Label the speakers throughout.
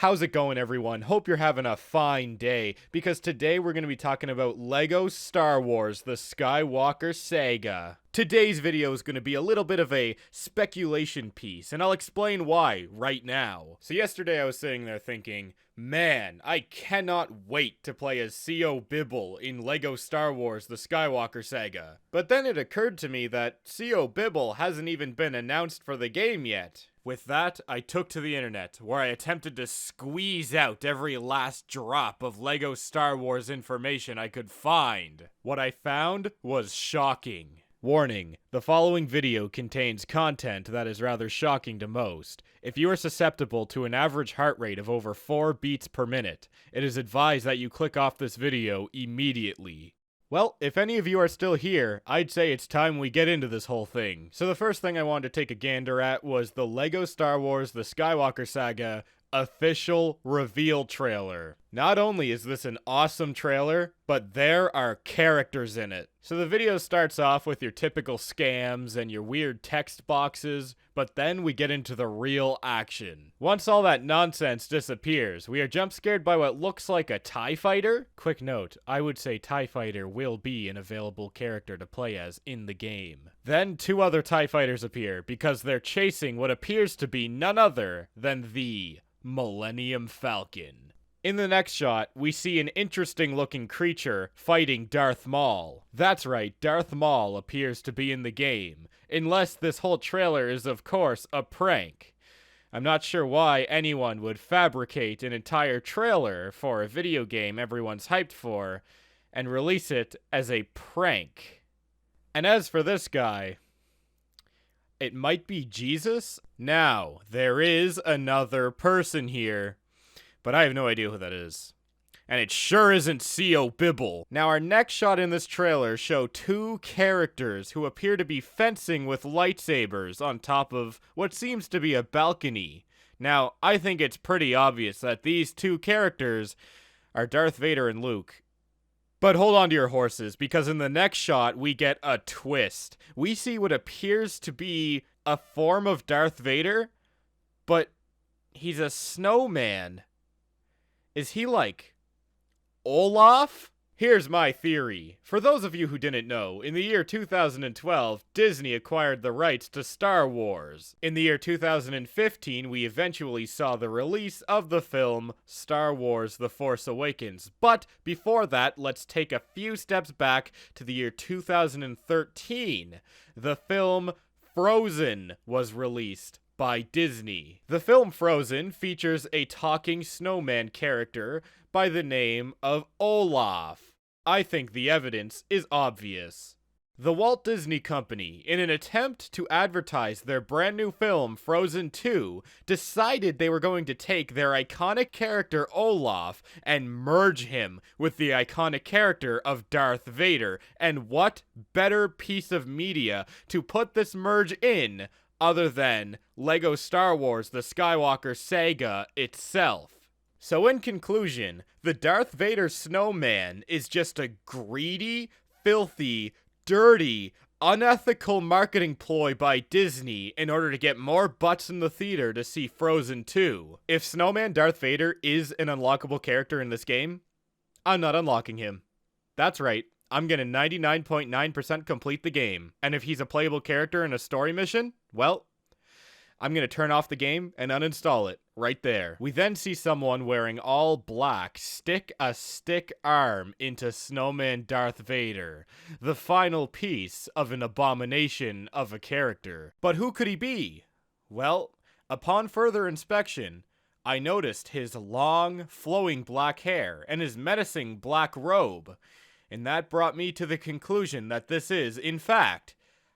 Speaker 1: How's it going, everyone? Hope you're having a fine day, because today we're going to be talking about LEGO Star Wars, the Skywalker Saga. Today's video is going to be a little bit of a speculation piece, and I'll explain why right now. So yesterday I was sitting there thinking, man, I cannot wait to play as C.O. Bibble in LEGO Star Wars, the Skywalker Saga. But then it occurred to me that C.O. Bibble hasn't even been announced for the game yet. With that, I took to the internet, where I attempted to squeeze out every last drop of LEGO Star Wars information I could find. What I found was shocking. Warning, the following video contains content that is rather shocking to most. If you are susceptible to an average heart rate of over 4 beats per minute, it is advised that you click off this video immediately. Well, if any of you are still here, I'd say it's time we get into this whole thing. So the first thing I wanted to take a gander at was the LEGO Star Wars The Skywalker Saga official reveal trailer. Not only is this an awesome trailer, but there are characters in it. So the video starts off with your typical scams and your weird text boxes, but then we get into the real action. Once all that nonsense disappears, we are jump scared by what looks like a TIE fighter. Quick note, I would say TIE fighter will be an available character to play as in the game. Then 2 other TIE fighters appear because they're chasing what appears to be none other than the Millennium Falcon. In the next shot, we see an interesting looking creature fighting Darth Maul. That's right, Darth Maul appears to be in the game, unless this whole trailer is of course a prank. I'm not sure why anyone would fabricate an entire trailer for a video game everyone's hyped for and release it as a prank. And as for this guy, it might be Jesus? Now, there is another person here, but I have no idea who that is. And it sure isn't C.O. Bibble. Now, our next shot in this trailer show 2 characters who appear to be fencing with lightsabers on top of what seems to be a balcony. Now, I think it's pretty obvious that these 2 characters are Darth Vader and Luke. But hold on to your horses, because in the next shot, we get a twist. We see what appears to be a form of Darth Vader, but he's a snowman. Is he like Olaf? Here's my theory. For those of you who didn't know, in the year 2012, Disney acquired the rights to Star Wars. In the year 2015, we eventually saw the release of the film Star Wars The Force Awakens. But before that, let's take a few steps back to the year 2013. The film Frozen was released by Disney. The film Frozen features a talking snowman character by the name of Olaf. I think the evidence is obvious. The Walt Disney Company, in an attempt to advertise their brand new film Frozen 2, decided they were going to take their iconic character Olaf and merge him with the iconic character of Darth Vader. And what better piece of media to put this merge in other than LEGO Star Wars The Skywalker Saga itself. So in conclusion, the Darth Vader snowman is just a greedy, filthy, dirty, unethical marketing ploy by Disney in order to get more butts in the theater to see Frozen 2. If Snowman Darth Vader is an unlockable character in this game, I'm not unlocking him. That's right. I'm gonna 99.9% complete the game. And if he's a playable character in a story mission, well, I'm gonna turn off the game and uninstall it right there. We then see someone wearing all black stick a stick arm into Snowman Darth Vader, the final piece of an abomination of a character. But who could he be? Well, upon further inspection, I noticed his long, flowing black hair and his menacing black robe. And that brought me to the conclusion that this is, in fact,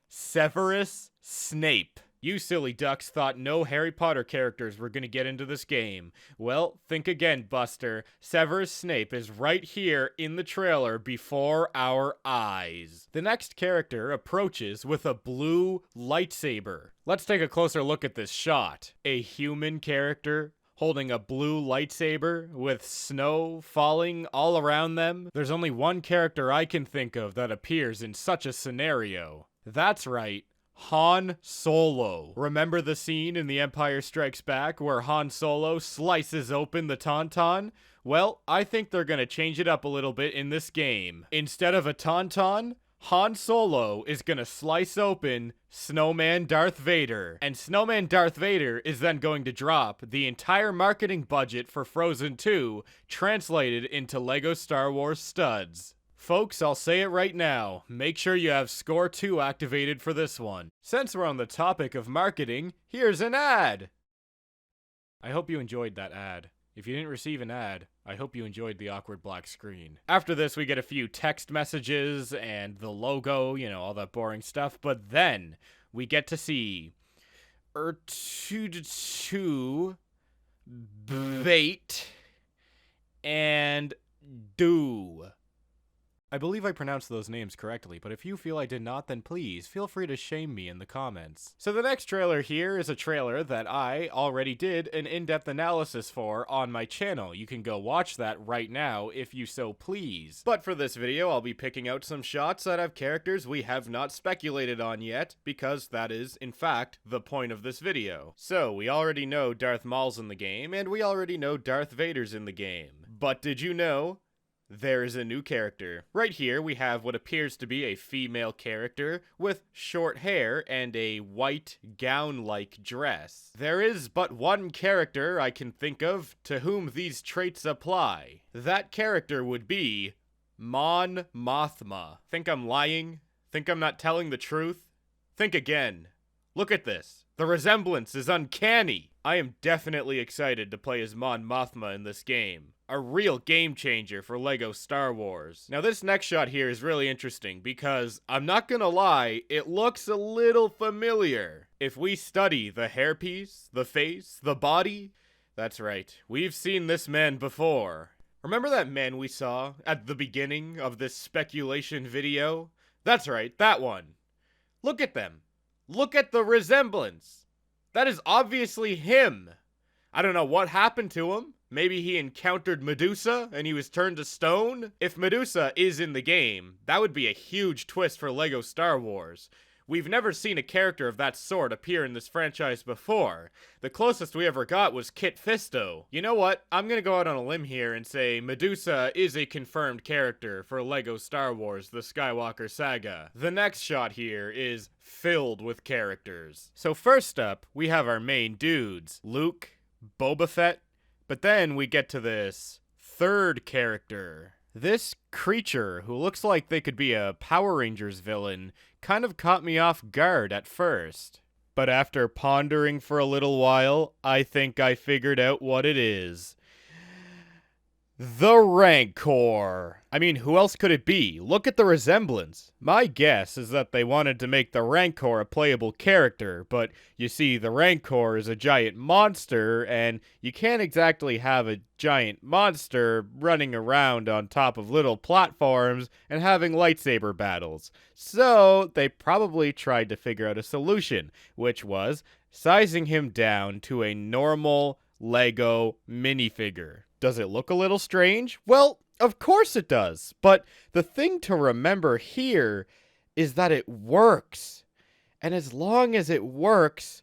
Speaker 1: Severus Snape. You silly ducks thought no Harry Potter characters were going to get into this game. Well, think again, Buster. Severus Snape is right here in the trailer before our eyes. The next character approaches with a blue lightsaber. Let's take a closer look at this shot. A human character holding a blue lightsaber with snow falling all around them. There's only one character I can think of that appears in such a scenario. That's right, Han Solo. Remember the scene in The Empire Strikes Back where Han Solo slices open the Tauntaun? Well, I think they're gonna change it up a little bit in this game. Instead of a Tauntaun, Han Solo is gonna slice open Snowman Darth Vader. And Snowman Darth Vader is then going to drop the entire marketing budget for Frozen 2 translated into LEGO Star Wars studs. Folks, I'll say it right now, make sure you have Score 2 activated for this one. Since we're on the topic of marketing, here's an ad! I hope you enjoyed that ad. If you didn't receive an ad, I hope you enjoyed the awkward black screen. After this, we get a few text messages and the logo, you know, all that boring stuff, but then we get to see R2-2 bait and do. I believe I pronounced those names correctly, but if you feel I did not, then please feel free to shame me in the comments. So the next trailer here is a trailer that I already did an in-depth analysis for on my channel. You can go watch that right now if you so please. But for this video, I'll be picking out some shots that have characters we have not speculated on yet, because that is, in fact, the point of this video. So, we already know Darth Maul's in the game, and we already know Darth Vader's in the game. But did you know there is a new character? Right here, we have what appears to be a female character with short hair and a white gown-like dress. There is but one character I can think of to whom these traits apply. That character would be Mon Mothma. Think I'm lying? Think I'm not telling the truth? Think again. Look at this. The resemblance is uncanny. I am definitely excited to play as Mon Mothma in this game. A real game changer for LEGO Star Wars. Now this next shot here is really interesting because, I'm not gonna lie, it looks a little familiar. If we study the hairpiece, the face, the body, that's right, we've seen this man before. Remember that man we saw at the beginning of this speculation video? That's right, that one. Look at them. Look at the resemblance. That is obviously him. I don't know what happened to him. Maybe he encountered Medusa and he was turned to stone? If Medusa is in the game, that would be a huge twist for LEGO Star Wars. We've never seen a character of that sort appear in this franchise before. The closest we ever got was Kit Fisto. You know what? I'm gonna go out on a limb here and say Medusa is a confirmed character for LEGO Star Wars: The Skywalker Saga. The next shot here is filled with characters. So first up, we have our main dudes, Luke, Boba Fett, but then we get to this third character. This creature, who looks like they could be a Power Rangers villain, kind of caught me off guard at first. But after pondering for a little while, I think I figured out what it is. The Rancor. I mean, who else could it be? Look at the resemblance. My guess is that they wanted to make the Rancor a playable character, but you see, the Rancor is a giant monster, and you can't exactly have a giant monster running around on top of little platforms and having lightsaber battles. So, they probably tried to figure out a solution, which was sizing him down to a normal LEGO minifigure. Does it look a little strange? Well, of course it does. But the thing to remember here is that it works. And as long as it works,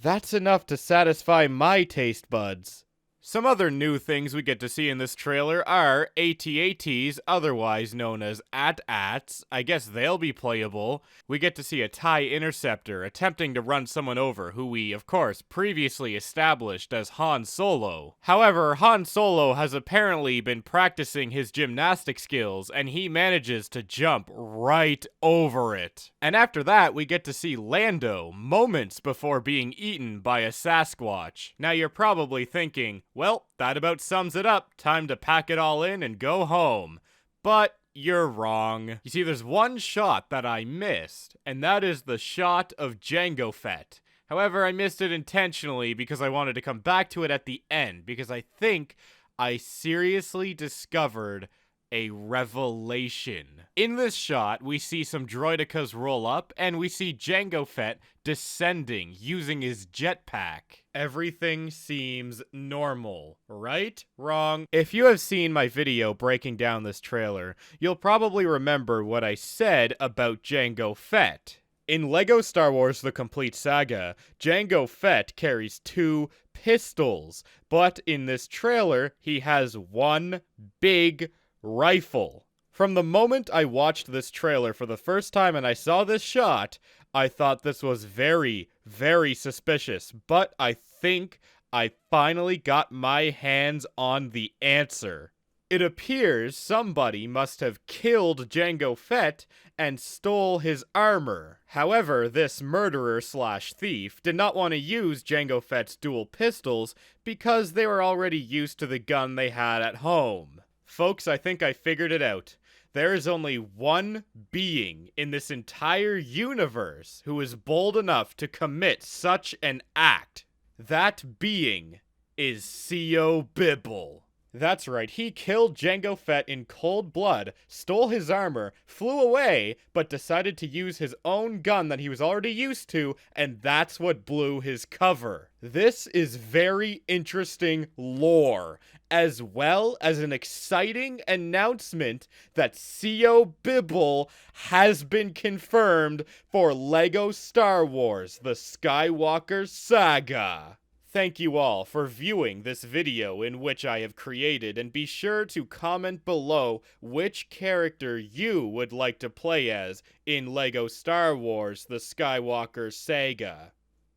Speaker 1: that's enough to satisfy my taste buds. Some other new things we get to see in this trailer are AT-ATs, otherwise known as AT-ATs. I guess they'll be playable. We get to see a TIE Interceptor attempting to run someone over, who we, of course, previously established as Han Solo. However, Han Solo has apparently been practicing his gymnastic skills, and he manages to jump right over it. And after that, we get to see Lando moments before being eaten by a Sasquatch. Now you're probably thinking, well, that about sums it up. Time to pack it all in and go home. But you're wrong. You see, there's one shot that I missed, and that is the shot of Jango Fett. However, I missed it intentionally because I wanted to come back to it at the end, because I think I seriously discovered a revelation. In this shot, we see some droidicas roll up, and we see Jango Fett descending using his jetpack. Everything seems normal, right? Wrong. If you have seen my video breaking down this trailer, you'll probably remember what I said about Jango Fett. In LEGO Star Wars The Complete Saga, Jango Fett carries 2 pistols, but in this trailer, he has 1 big rifle. From the moment I watched this trailer for the first time and I saw this shot, I thought this was very, very suspicious, but I think I finally got my hands on the answer. It appears somebody must have killed Jango Fett and stole his armor. However, this murderer/thief did not want to use Jango Fett's dual pistols because they were already used to the gun they had at home. Folks, I think I figured it out. There is only one being in this entire universe who is bold enough to commit such an act. That being is C.O. Bibble. That's right, he killed Jango Fett in cold blood, stole his armor, flew away, but decided to use his own gun that he was already used to, and that's what blew his cover. This is very interesting lore, as well as an exciting announcement that C.O. Bibble has been confirmed for LEGO Star Wars: The Skywalker Saga. Thank you all for viewing this video in which I have created, and be sure to comment below which character you would like to play as in LEGO Star Wars: The Skywalker Saga.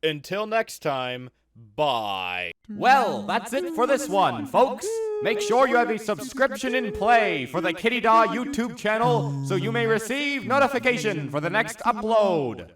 Speaker 1: Until next time, bye.
Speaker 2: Well, that's it for this one, folks. Make sure you have a subscription in play for the Kittydaw YouTube channel so you may receive notification for the next upload.